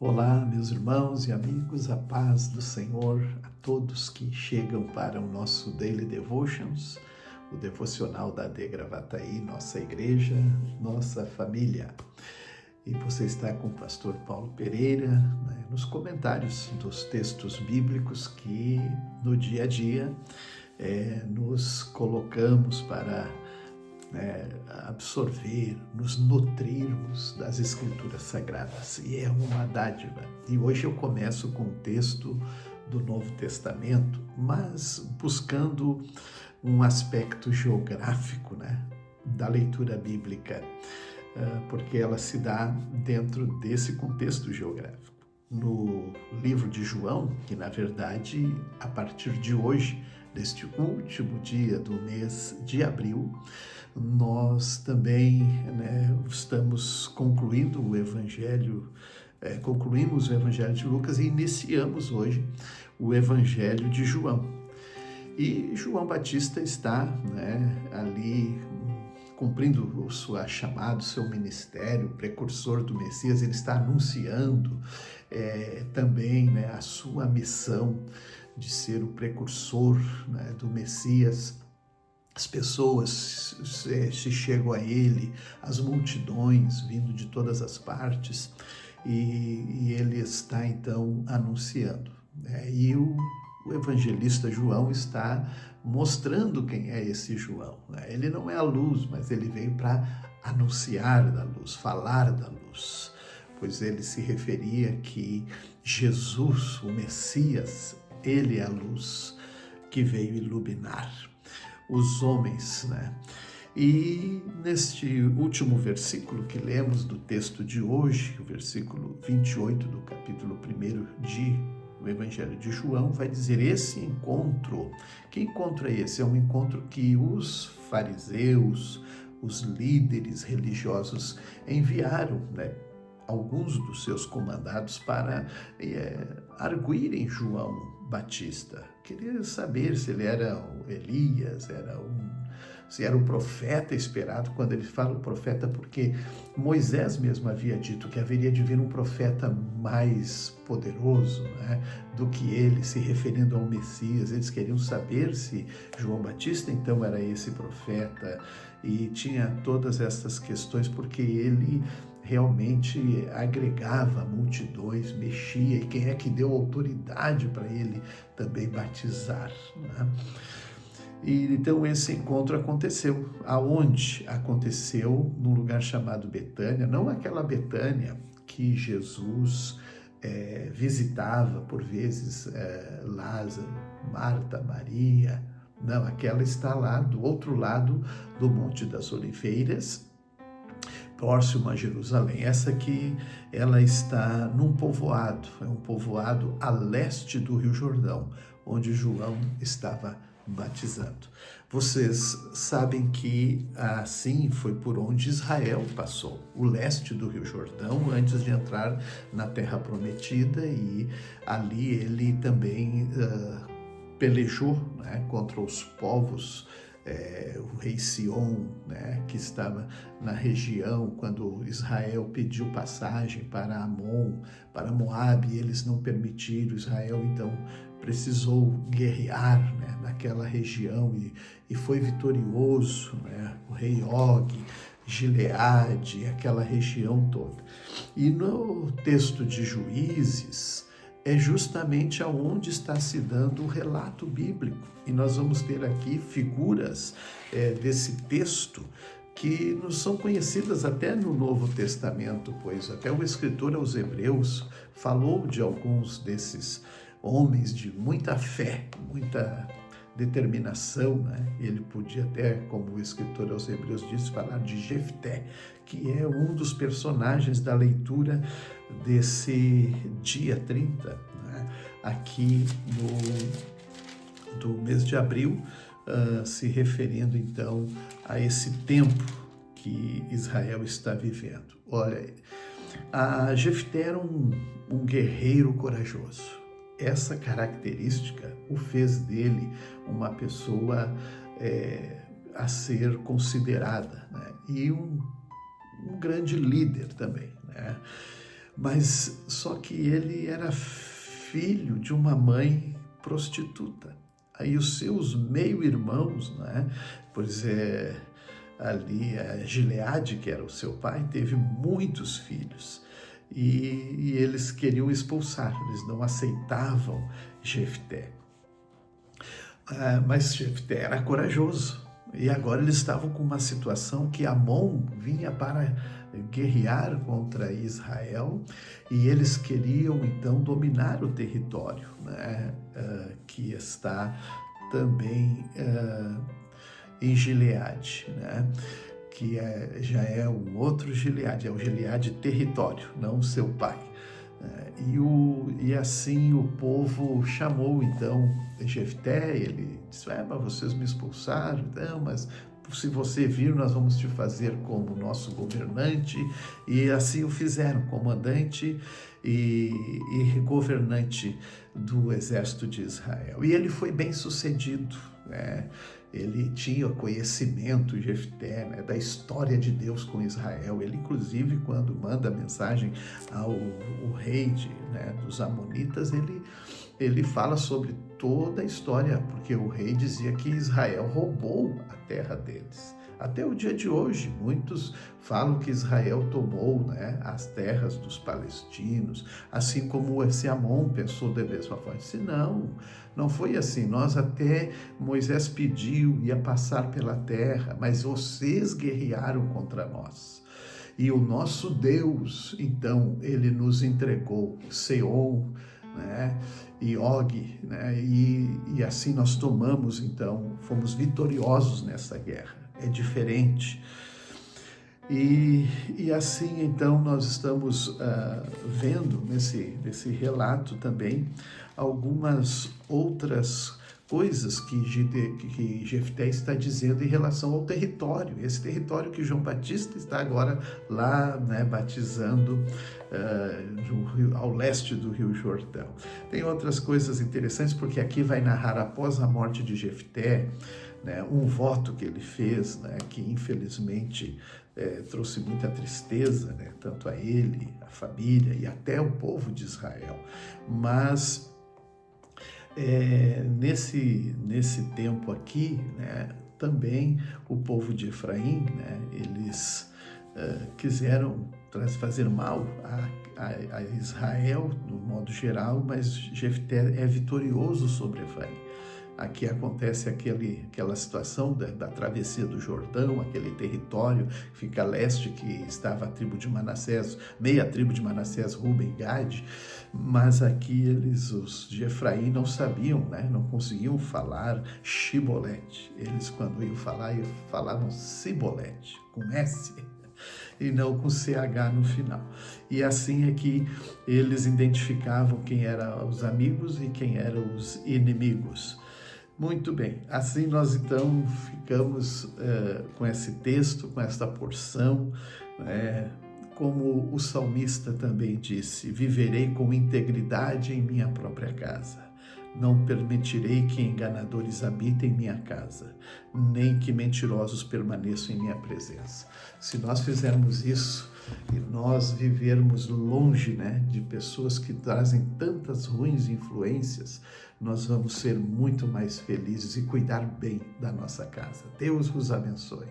Olá, meus irmãos e amigos, a paz do Senhor a todos que chegam para o nosso Daily Devotions, o devocional da AD Gravataí, nossa igreja, nossa família. E você está com o pastor Paulo Pereira, nos comentários dos textos bíblicos que no dia a dia nos colocamos para absorver, nos nutrirmos das Escrituras Sagradas. E é uma dádiva. E hoje eu começo com um texto do Novo Testamento, mas buscando um aspecto geográfico, da leitura bíblica, porque ela se dá dentro desse contexto geográfico. No livro de João, que na verdade, a partir de hoje, neste último dia do mês de abril, nós também estamos concluindo o Evangelho, concluímos o Evangelho de Lucas e iniciamos hoje o Evangelho de João. E João Batista está ali cumprindo o seu chamado, seu ministério, precursor do Messias. Ele está anunciando também a sua missão de ser o precursor do Messias. As pessoas se chegam a ele, as multidões vindo de todas as partes, e ele está então anunciando. E o evangelista João está mostrando quem é esse João. Ele não é a luz, mas ele veio para anunciar da luz, falar da luz, pois ele se referia que Jesus, o Messias, ele é a luz que veio iluminar os homens, E neste último versículo que lemos do texto de hoje, o versículo 28 do capítulo 1 do Evangelho de João, vai dizer esse encontro. Que encontro é esse? É um encontro que os fariseus, os líderes religiosos enviaram, alguns dos seus comandados para arguírem João Batista. Queria saber se ele era o Elias, se era o profeta esperado. Quando ele fala o profeta, porque Moisés mesmo havia dito que haveria de vir um profeta mais poderoso do que ele, se referindo ao Messias. Eles queriam saber se João Batista então era esse profeta, e tinha todas essas questões porque ele realmente agregava multidões, mexia, e quem é que deu autoridade para ele também batizar, E então esse encontro aconteceu. Aonde? Aconteceu num lugar chamado Betânia, não aquela Betânia que Jesus visitava por vezes Lázaro, Marta, Maria. Não, aquela está lá do outro lado do Monte das Oliveiras, próximo a Jerusalém. Essa aqui, ela está num povoado, é um povoado a leste do Rio Jordão, onde João estava batizando. Vocês sabem que assim foi por onde Israel passou, o leste do Rio Jordão, antes de entrar na Terra Prometida, e ali ele também pelejou contra os povos, o rei Sion, que estava na região, quando Israel pediu passagem para Amon, para Moabe, e eles não permitiram. Israel então precisou guerrear naquela região e foi vitorioso, o rei Og, Gileade, aquela região toda. E no texto de Juízes, é justamente aonde está se dando o relato bíblico. E nós vamos ter aqui figuras desse texto que nos são conhecidas até no Novo Testamento, pois até o escritor aos Hebreus falou de alguns desses homens de muita fé, muita determinação, Ele podia até, como o escritor aos Hebreus diz, falar de Jefté, que é um dos personagens da leitura desse dia 30, aqui do mês de abril, se referindo então a esse tempo que Israel está vivendo. Olha, Jefté era um guerreiro corajoso. Essa característica o fez dele uma pessoa a ser considerada, e um grande líder também, Mas só que ele era filho de uma mãe prostituta. Aí os seus meio-irmãos, né? Pois é, ali a Gileade, que era o seu pai, teve muitos filhos. E eles queriam expulsar, eles não aceitavam Jefté. Mas Jefté era corajoso. E agora eles estavam com uma situação que Amon vinha para guerrear contra Israel e eles queriam então dominar o território, né, que está também em Gileade, né, que já é um outro Gileade, é o Gileade território, não o seu pai. E assim o povo chamou então Jefté, ele disse, mas vocês me expulsaram, não, mas se você vir, nós vamos te fazer como nosso governante. E assim o fizeram, comandante e governante do exército de Israel. E ele foi bem sucedido, né? Ele tinha conhecimento, Jefté, né, da história de Deus com Israel. Ele, inclusive, quando manda mensagem ao rei dos Amonitas, ele fala sobre toda a história, porque o rei dizia que Israel roubou a terra deles. Até o dia de hoje, muitos falam que Israel tomou, né, as terras dos palestinos, assim como esse Amon pensou da mesma forma. Disse, não foi assim. Moisés pediu, ia passar pela terra, mas vocês guerrearam contra nós. E o nosso Deus, então, ele nos entregou Seom, né, e Og, né, e assim nós tomamos, então, fomos vitoriosos nessa guerra. É diferente. E assim, então, nós estamos vendo nesse relato também algumas outras coisas que Jefté está dizendo em relação ao território. Esse território que João Batista está agora lá, né, batizando ao leste do Rio Jordão. Tem outras coisas interessantes, porque aqui vai narrar após a morte de Jefté, né, um voto que ele fez, né, que infelizmente trouxe muita tristeza, né, tanto a ele, a família e até o povo de Israel. Mas nesse tempo aqui, né, também o povo de Efraim, né, eles quiseram fazer mal a Israel, no modo geral, mas Jefté é vitorioso sobre Efraim. Aqui acontece aquela situação da travessia do Jordão, aquele território que fica a leste, que estava a tribo de Manassés, meia tribo de Manassés, Ruben e Gade, mas aqui os de Efraim não sabiam, né? Não conseguiam falar Shibolete. Eles, quando iam falar, falavam Sibolete, com S, e não com CH no final. E assim é que eles identificavam quem eram os amigos e quem eram os inimigos. Muito bem, assim nós então ficamos com esse texto, com esta porção, como o salmista também disse, viverei com integridade em minha própria casa. Não permitirei que enganadores habitem minha casa, nem que mentirosos permaneçam em minha presença. Se nós fizermos isso e nós vivermos longe, né, de pessoas que trazem tantas ruins influências, nós vamos ser muito mais felizes e cuidar bem da nossa casa. Deus vos abençoe.